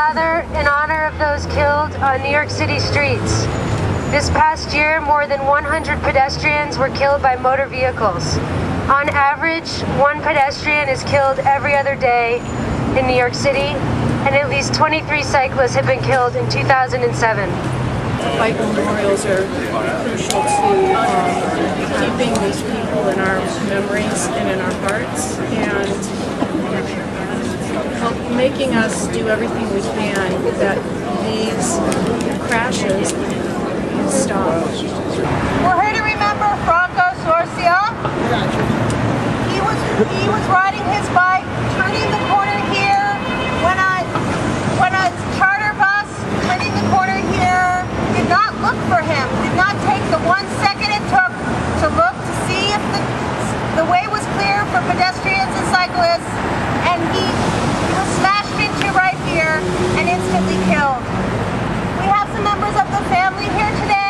gather in honor of those killed on New York City streets. This past year, more than 100 pedestrians were killed by motor vehicles. On average, one pedestrian is killed every other day in New York City, and at least 23 cyclists have been killed in 2007. Bike memorials are crucial to keeping these people in our memories and in our hearts, and making us do everything we can that these crashes stop. We're here to remember Franco Sorcia. He was riding his bike, turning the corner here when a charter bus turning the corner here did not look for him, did not take the 1 second it took to look to see if the way was clear for pedestrians and cyclists, and he was smashed into right here and instantly killed. We have some members of the family here today.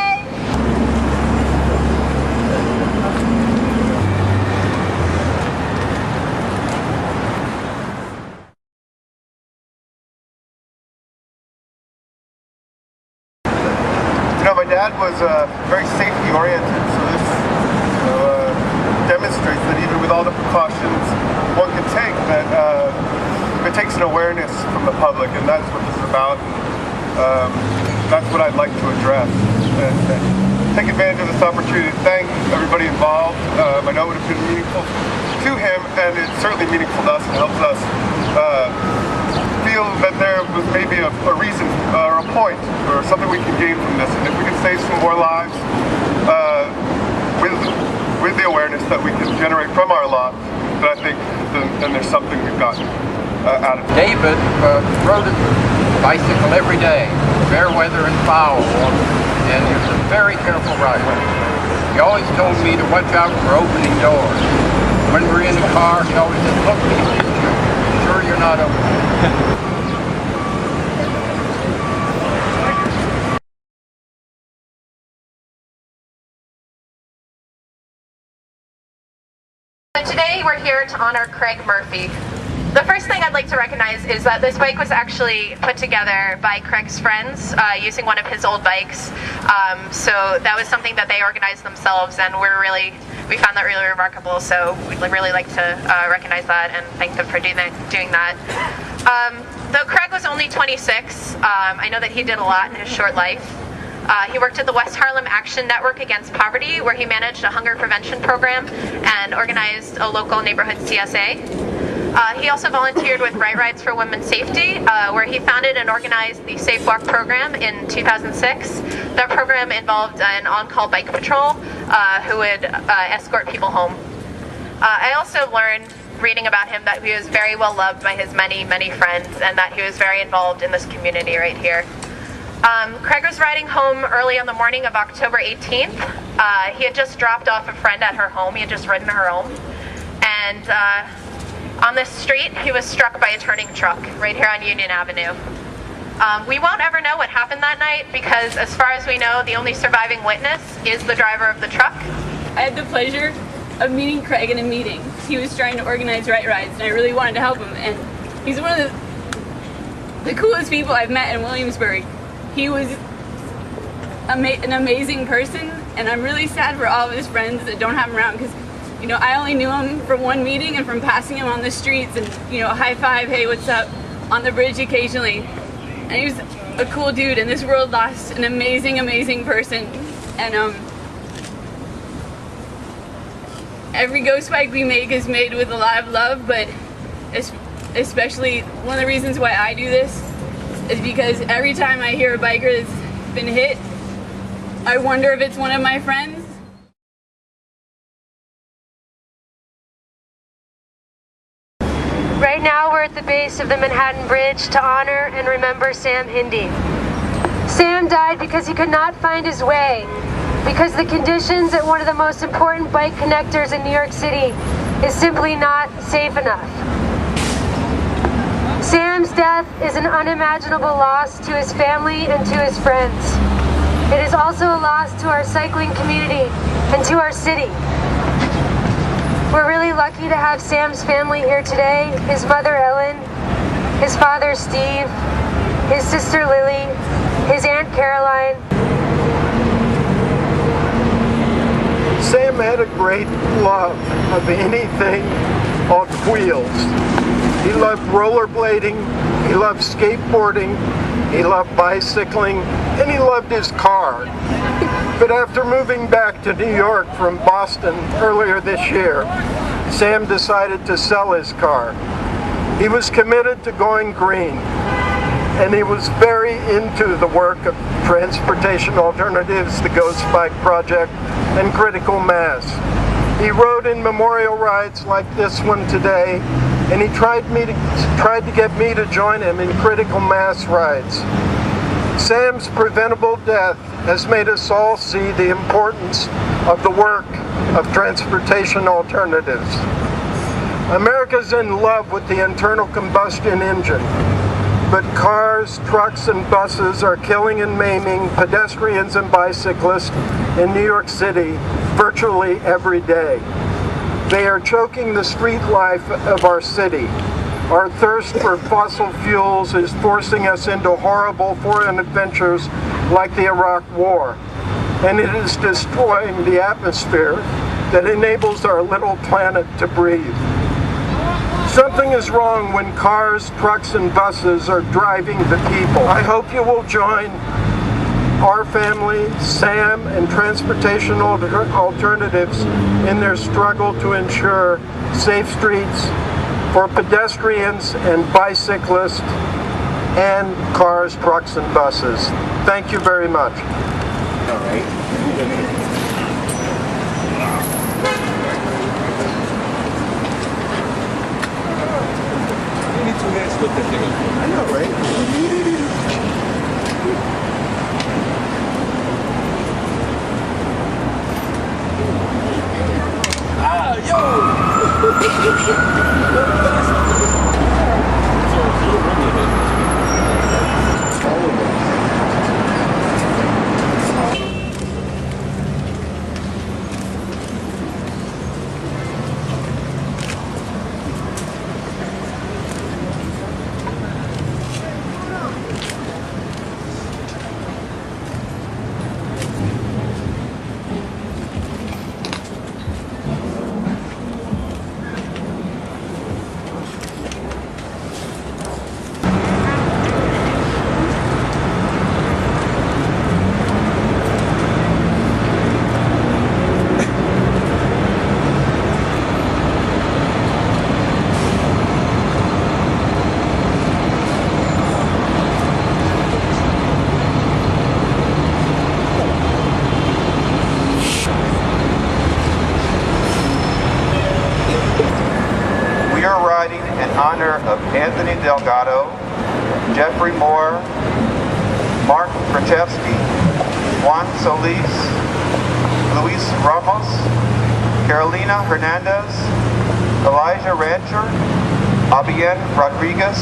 My dad was very safety oriented, so this demonstrates that even with all the precautions one can take, that it takes an awareness from the public, and that's what this is about. That's what I'd like to address. And take advantage of this opportunity to thank everybody involved. I know it would have been meaningful to him, and it's certainly meaningful to us. It helps us feel that there was maybe a reason or a point or something we can gain from this, and if we can save some more lives with the awareness that we can generate from our lot, then I think then there's something we've gotten out of it. David rode a bicycle every day, fair weather and foul, and he was a very careful rider. He always told me to watch out for opening doors. When we're in the car, he always said, "Look, sure you're not open." Today we're here to honor Craig Murphy. The first thing I'd like to recognize is that this bike was actually put together by Craig's friends using one of his old bikes. So that was something that they organized themselves, and we found that really remarkable. So we'd really like to recognize that and thank them for doing that. Though Craig was only 26, I know that he did a lot in his short life. He worked at the West Harlem Action Network Against Poverty, where he managed a hunger prevention program and organized a local neighborhood CSA. He also volunteered with Right Rides for Women's Safety, where he founded and organized the Safe Walk program in 2006. That program involved an on-call bike patrol who would escort people home. I also learned, reading about him, that he was very well loved by his many, many friends, and that he was very involved in this community right here. Craig was riding home early on the morning of October 18th. He had just dropped off a friend at her home. He had just ridden her home. And on this street, he was struck by a turning truck right here on Union Avenue. We won't ever know what happened that night because, as far as we know, the only surviving witness is the driver of the truck. I had the pleasure of meeting Craig in a meeting. He was trying to organize Right Rides, and I really wanted to help him. And he's one of the coolest people I've met in Williamsburg. He was an amazing person, and I'm really sad for all of his friends that don't have him around, because, you know, I only knew him from one meeting and from passing him on the streets and, you know, high five, hey, what's up, on the bridge occasionally. And he was a cool dude, and this world lost an amazing, amazing person. And every ghost bike we make is made with a lot of love, but especially one of the reasons why I do this is because every time I hear a biker that's been hit, I wonder if it's one of my friends. Right now we're at the base of the Manhattan Bridge to honor and remember Sam Hindy. Sam died because he could not find his way, because the conditions at one of the most important bike connectors in New York City is simply not safe enough. Sam's death is an unimaginable loss to his family and to his friends. It is also a loss to our cycling community and to our city. We're really lucky to have Sam's family here today, his mother Ellen, his father Steve, his sister Lily, his Aunt Caroline. Sam had a great love of anything on wheels. He loved rollerblading, he loved skateboarding, he loved bicycling, and he loved his car. But after moving back to New York from Boston earlier this year, Sam decided to sell his car. He was committed to going green, and he was very into the work of transportation alternatives, the Ghost Bike Project, and critical mass. He rode in memorial rides like this one today, and he tried to get me to join him in critical mass rides. Sam's preventable death has made us all see the importance of the work of transportation alternatives. America's in love with the internal combustion engine, but cars, trucks, and buses are killing and maiming pedestrians and bicyclists in New York City virtually every day. They are choking the street life of our city. Our thirst for fossil fuels is forcing us into horrible foreign adventures like the Iraq War, and it is destroying the atmosphere that enables our little planet to breathe. Something is wrong when cars, trucks, and buses are driving the people. I hope you will join our family, Sam, and transportation alternatives in their struggle to ensure safe streets for pedestrians and bicyclists and cars, trucks, and buses. Thank you very much. All right. I know, right? In honor of Anthony Delgado, Jeffrey Moore, Mark Krachevsky, Juan Solis, Luis Ramos, Carolina Hernandez, Elijah Rancher, Abian Rodriguez,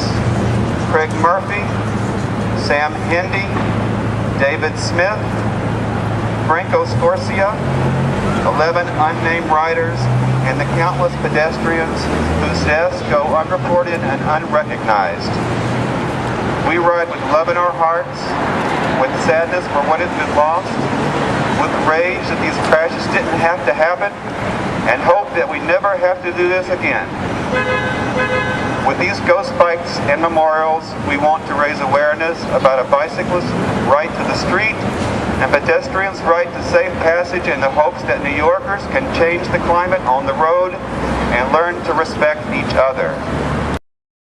Craig Murphy, Sam Hindy, David Smith, Franco Scorsia, 11 unnamed riders, and the countless pedestrians whose deaths go unreported and unrecognized. We ride with love in our hearts, with sadness for what has been lost, with rage that these crashes didn't have to happen, and hope that we never have to do this again. With these ghost bikes and memorials, we want to raise awareness about a bicyclist's right to the street and pedestrians' right to safe passage in the hopes that New Yorkers can change the climate on the road and learn to respect each other.